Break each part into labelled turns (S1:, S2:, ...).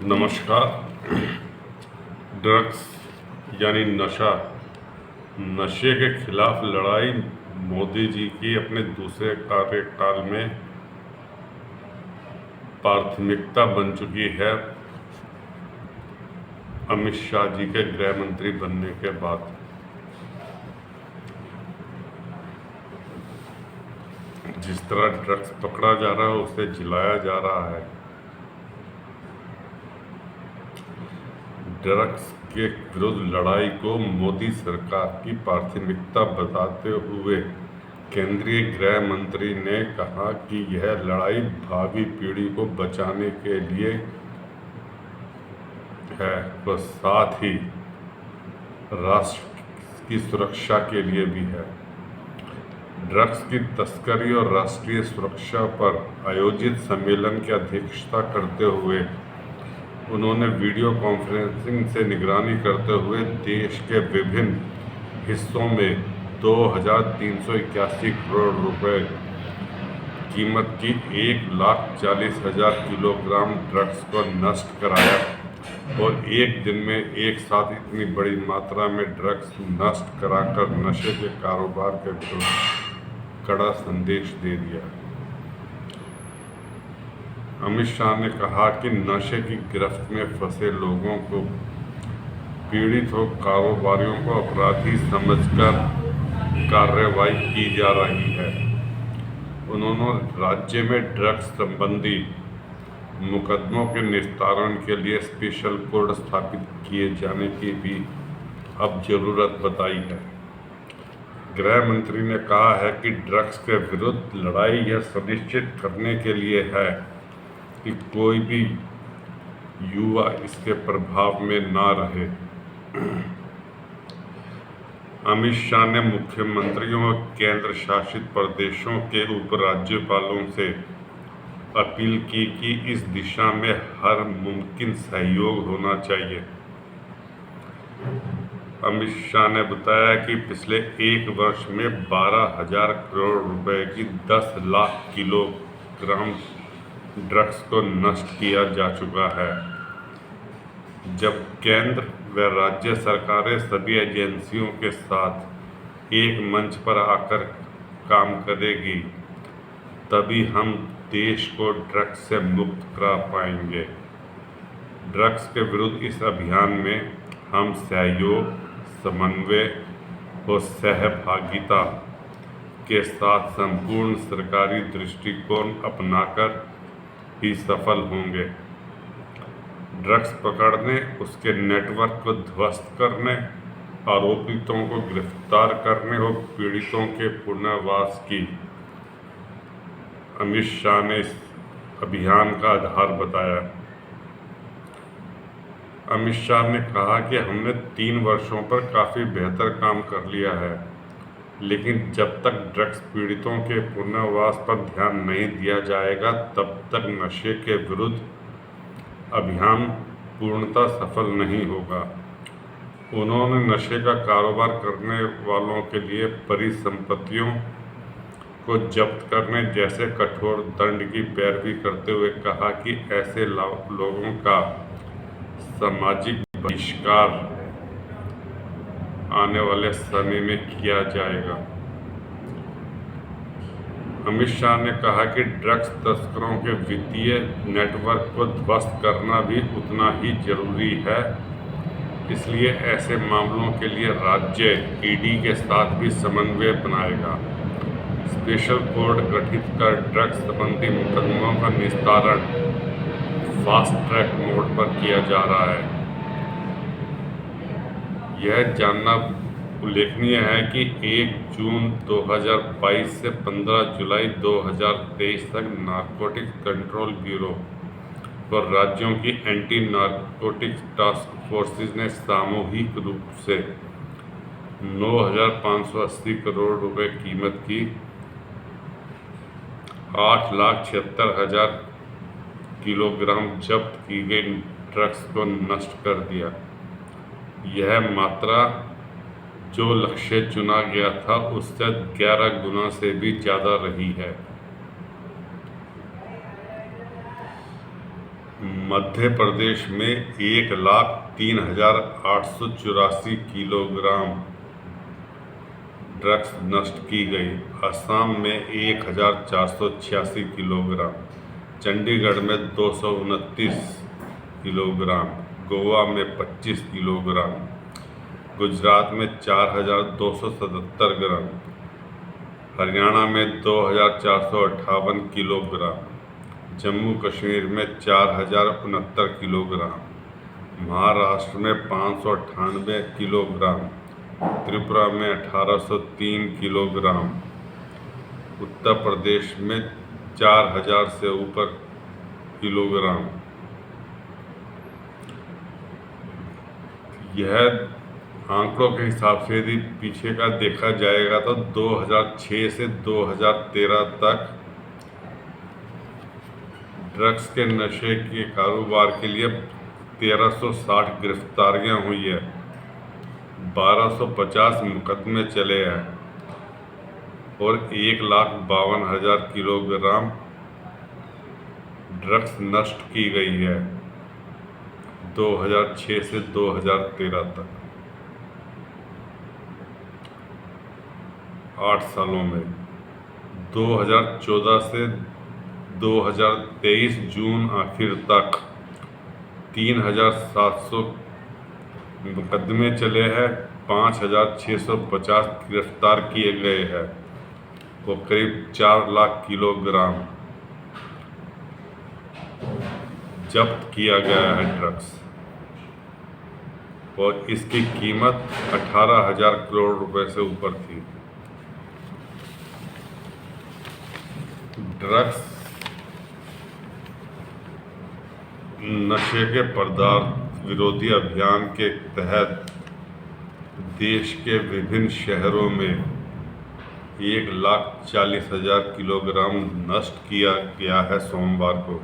S1: नमस्कार। ड्रग्स यानी नशे के खिलाफ लड़ाई मोदी जी की अपने दूसरे कार्यकाल में प्राथमिकता बन चुकी है। अमित शाह जी के गृह मंत्री बनने के बाद जिस तरह ड्रग्स पकड़ा जा रहा है उसे जिलाया जा रहा है। ड्रग्स के विरुद्ध लड़ाई को मोदी सरकार की प्राथमिकता बताते हुए केंद्रीय गृह मंत्री ने कहा कि यह लड़ाई भावी पीढ़ी को बचाने के लिए है व साथ ही राष्ट्र की सुरक्षा के लिए भी है। ड्रग्स की तस्करी और राष्ट्रीय सुरक्षा पर आयोजित सम्मेलन की अध्यक्षता करते हुए उन्होंने वीडियो कॉन्फ्रेंसिंग से निगरानी करते हुए देश के विभिन्न हिस्सों में 2,381 करोड़ रुपए कीमत की 1,40,000 किलोग्राम ड्रग्स को नष्ट कराया और एक दिन में एक साथ इतनी बड़ी मात्रा में ड्रग्स नष्ट कराकर नशे के कारोबार के विरुद्ध कड़ा संदेश दे दिया। अमित शाह ने कहा कि नशे की गिरफ्त में फंसे लोगों को पीड़ित हो कारोबारियों को अपराधी समझकर कार्रवाई की जा रही है। उन्होंने राज्य में ड्रग्स संबंधी मुकदमों के निस्तारण के लिए स्पेशल कोर्ट स्थापित किए जाने की भी अब जरूरत बताई है। गृह मंत्री ने कहा है कि ड्रग्स के विरुद्ध लड़ाई यह सुनिश्चित करने के लिए है कि कोई भी युवा इसके प्रभाव में ना रहे। अमित शाह ने मुख्यमंत्रियों और केंद्र शासित प्रदेशों के उपराज्यपालों से अपील की कि इस दिशा में हर मुमकिन सहयोग होना चाहिए। अमित शाह ने बताया कि पिछले एक वर्ष में 12,000 करोड़ रुपए की 10 लाख किलोग्राम ड्रग्स को नष्ट किया जा चुका है। जब केंद्र व राज्य सरकारें सभी एजेंसियों के साथ एक मंच पर आकर काम करेगी तभी हम देश को ड्रग्स से मुक्त करा पाएंगे। ड्रग्स के विरुद्ध इस अभियान में हम सहयोग, समन्वय और सहभागिता के साथ संपूर्ण सरकारी दृष्टिकोण अपनाकर ही सफल होंगे। ड्रग्स पकड़ने, उसके नेटवर्क को ध्वस्त करने, आरोपितों को गिरफ्तार करने और पीड़ितों के पुनर्वास की अमित शाह ने इस अभियान का आधार बताया। अमित शाह ने कहा कि हमने 3 वर्षों पर काफ़ी बेहतर काम कर लिया है, लेकिन जब तक ड्रग्स पीड़ितों के पुनर्वास पर ध्यान नहीं दिया जाएगा तब तक नशे के विरुद्ध अभियान पूर्णतः सफल नहीं होगा। उन्होंने नशे का कारोबार करने वालों के लिए परिसंपत्तियों को जब्त करने जैसे कठोर दंड की पैरवी करते हुए कहा कि ऐसे लोगों का सामाजिक बहिष्कार आने वाले समय में किया जाएगा। अमित शाह ने कहा कि ड्रग्स तस्करों के वित्तीय नेटवर्क को ध्वस्त करना भी उतना ही जरूरी है। इसलिए ऐसे मामलों के लिए राज्य ईडी के साथ भी समन्वय बनाएगा। स्पेशल कोर्ट गठित कर ड्रग्स संबंधी मुकदमों का निस्तारण फास्ट ट्रैक मोड पर किया जा रहा है। यह जानना उल्लेखनीय है कि 1 जून 2022 से 15 जुलाई 2023 तक नारकोटिक्स कंट्रोल ब्यूरो और राज्यों की एंटी नारकोटिक्स टास्क फोर्सेस ने सामूहिक रूप से 9,580 करोड़ रुपए कीमत की 8,76,000 किलोग्राम जब्त की गई ड्रग्स को नष्ट कर दिया। यह मात्रा जो लक्ष्य चुना गया था उससे 11 गुना से भी ज़्यादा रही है। मध्य प्रदेश में 1,03,884 किलोग्राम ड्रग्स नष्ट की गई। असम में 1,486 किलोग्राम, चंडीगढ़ में 229 किलोग्राम, गोवा में 25 किलोग्राम, गुजरात में 4,277 ग्राम, हरियाणा में 2,458 किलोग्राम, जम्मू कश्मीर में 4,069 किलोग्राम, महाराष्ट्र में 598 किलोग्राम, त्रिपुरा में 1,803 किलोग्राम, उत्तर प्रदेश में 4,000 से ऊपर किलोग्राम। यह आंकड़ों के हिसाब से यदि पीछे का देखा जाएगा तो 2006 से 2013 तक ड्रग्स के नशे के कारोबार के लिए 1,360 गिरफ्तारियां हुई है, 1,250 मुकदमे चले हैं और 1,52,000 किलोग्राम ड्रग्स नष्ट की गई है 2006 से 2013 तक, 8 सालों में। 2014 से 2023 जून आखिर तक 3,700 मुकदमे चले हैं, 5,650 गिरफ्तार किए गए हैं और करीब 4 लाख किलोग्राम जब्त किया गया है ड्रग्स और इसकी कीमत 18,000 करोड़ रुपए से ऊपर थी। ड्रग्स नशे के पदार्थ विरोधी अभियान के तहत देश के विभिन्न शहरों में 1,40,000 किलोग्राम नष्ट किया गया है सोमवार को।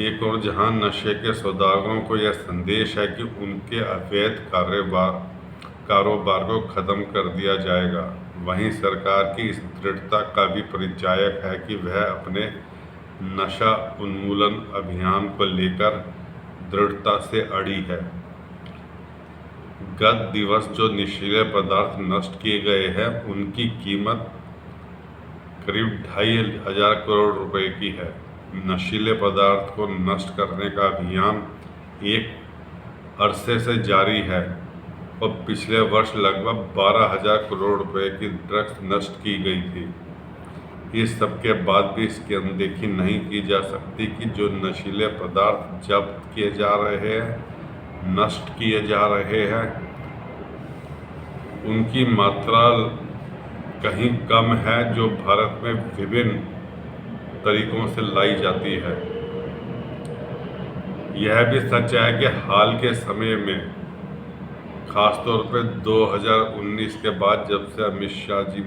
S1: एक और जहां नशे के सौदागरों को यह संदेश है कि उनके अवैध कारोबार को खत्म कर दिया जाएगा, वहीं सरकार की इस दृढ़ता का भी परिचायक है कि वह अपने नशा उन्मूलन अभियान को लेकर दृढ़ता से अड़ी है। गत दिवस जो नशीले पदार्थ नष्ट किए गए हैं उनकी कीमत करीब 2,500 करोड़ रुपए की है। नशीले पदार्थ को नष्ट करने का अभियान एक अरसे से जारी है और पिछले वर्ष लगभग 12,000 करोड़ रुपए की ड्रग्स नष्ट की गई थी। इस सब के बाद भी इसकी अनदेखी नहीं की जा सकती कि जो नशीले पदार्थ जब्त किए जा रहे हैं, नष्ट किए जा रहे हैं, उनकी मात्रा कहीं कम है जो भारत में विभिन्न तरीकों से लाई जाती है। यह भी सच है कि हाल के समय में खासतौर पर 2019 के बाद जब से अमित शाह जी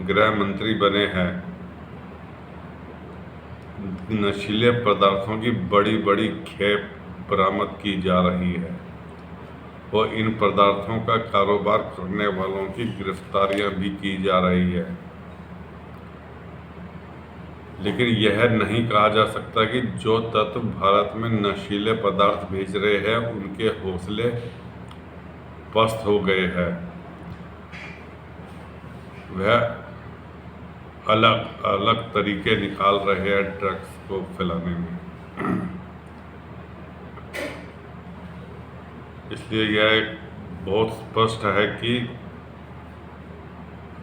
S1: गृह मंत्री बने हैं, नशीले पदार्थों की बड़ी बड़ी खेप बरामद की जा रही है और इन पदार्थों का कारोबार करने वालों की गिरफ्तारियां भी की जा रही है। लेकिन यह नहीं कहा जा सकता कि जो तत्व भारत में नशीले पदार्थ भेज रहे हैं उनके हौसले पस्त हो गए हैं, वह अलग अलग तरीके निकाल रहे हैं ड्रग्स को फैलाने में। इसलिए यह बहुत स्पष्ट है कि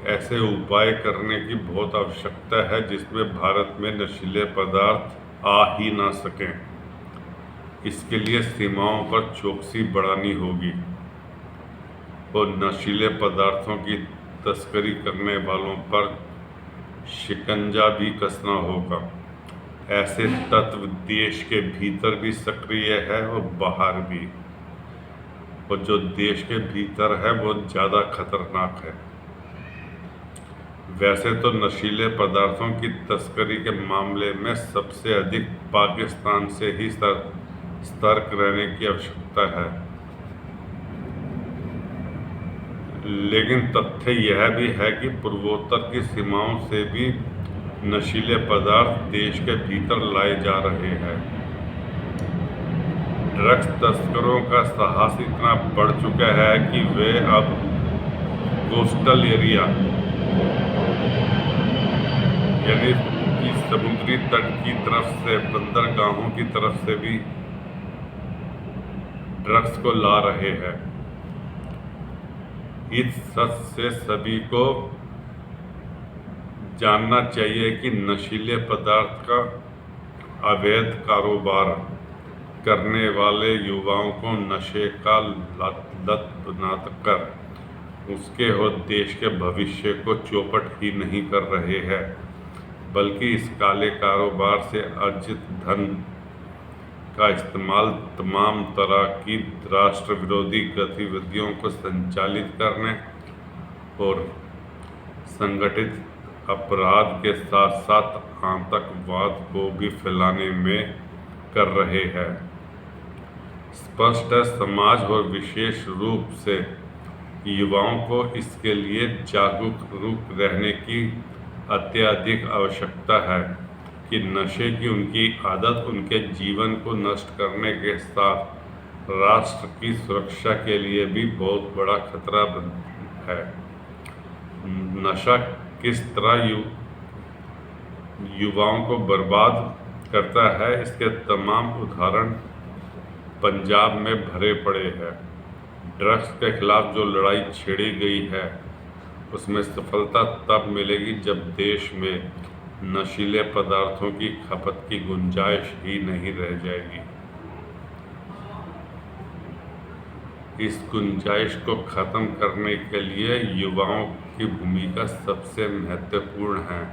S1: ऐसे उपाय करने की बहुत आवश्यकता है जिसमें भारत में नशीले पदार्थ आ ही ना सकें। इसके लिए सीमाओं पर चौकसी बढ़ानी होगी और नशीले पदार्थों की तस्करी करने वालों पर शिकंजा भी कसना होगा। ऐसे तत्व देश के भीतर भी सक्रिय है और बाहर भी, और जो देश के भीतर है वो ज़्यादा खतरनाक है। वैसे तो नशीले पदार्थों की तस्करी के मामले में सबसे अधिक पाकिस्तान से ही सतर्क रहने की आवश्यकता है, लेकिन तथ्य यह भी है कि पूर्वोत्तर की सीमाओं से भी नशीले पदार्थ देश के भीतर लाए जा रहे हैं। ड्रग्स तस्करों का साहस इतना बढ़ चुका है कि वे अब कोस्टल एरिया यानी कि समुद्री तट की तरफ से, बंदरगाहों की तरफ से भी ड्रग्स को ला रहे हैं। इस सच से सभी को जानना चाहिए कि नशीले पदार्थ का अवैध कारोबार करने वाले युवाओं को नशे का लत बनाकर उसके और देश के भविष्य को चौपट ही नहीं कर रहे हैं, बल्कि इस काले कारोबार से अर्जित धन का इस्तेमाल तमाम तरह की राष्ट्र विरोधी गतिविधियों को संचालित करने और संगठित अपराध के साथ साथ आतंकवाद को भी फैलाने में कर रहे हैं। स्पष्ट है, समाज और विशेष रूप से युवाओं को इसके लिए जागरूक रहने की अत्यधिक आवश्यकता है कि नशे की उनकी आदत उनके जीवन को नष्ट करने के साथ राष्ट्र की सुरक्षा के लिए भी बहुत बड़ा खतरा है। नशा किस तरह युवाओं को बर्बाद करता है, इसके तमाम उदाहरण पंजाब में भरे पड़े हैं। ड्रग्स के खिलाफ जो लड़ाई छेड़ी गई है उसमें सफलता तब मिलेगी जब देश में नशीले पदार्थों की खपत की गुंजाइश ही नहीं रह जाएगी। इस गुंजाइश को खत्म करने के लिए युवाओं की भूमिका सबसे महत्वपूर्ण है,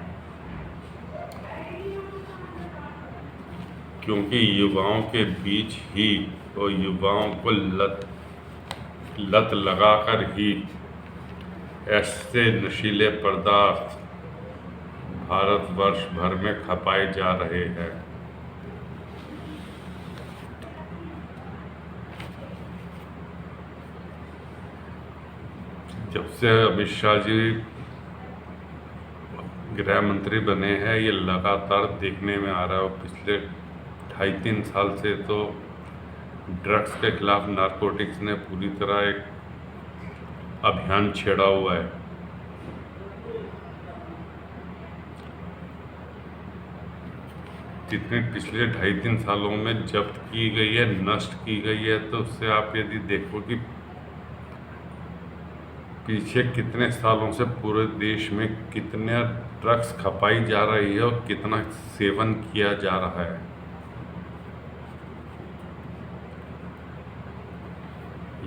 S1: क्योंकि युवाओं के बीच ही और युवाओं को लत लगाकर ही ऐसे नशीले पदार्थ भारतवर्ष भर में खपाए जा रहे हैं। जब से अमित शाह जी गृह मंत्री बने हैं, ये लगातार देखने में आ रहा है। और पिछले 2.5-3 साल से तो ड्रग्स के खिलाफ नारकोटिक्स ने पूरी तरह एक अभियान छेड़ा हुआ है। जितने पिछले 2.5-3 सालों में जब्त की गई है, नष्ट की गई है, तो उससे आप यदि देखो कि पीछे कितने सालों से पूरे देश में कितने ड्रग्स खपाई जा रही है और कितना सेवन किया जा रहा है।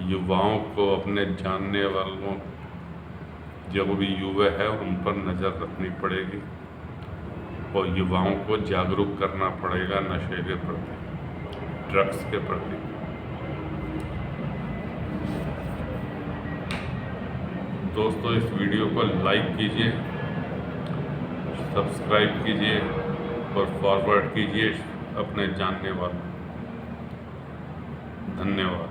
S1: युवाओं को, अपने जानने वालों, जो भी युवा है, उन पर नज़र रखनी पड़ेगी और युवाओं को जागरूक करना पड़ेगा नशे के प्रति, ड्रग्स के प्रति। दोस्तों, इस वीडियो को लाइक कीजिए, सब्सक्राइब कीजिए और फॉरवर्ड कीजिए अपने जानने वालों। धन्यवाद।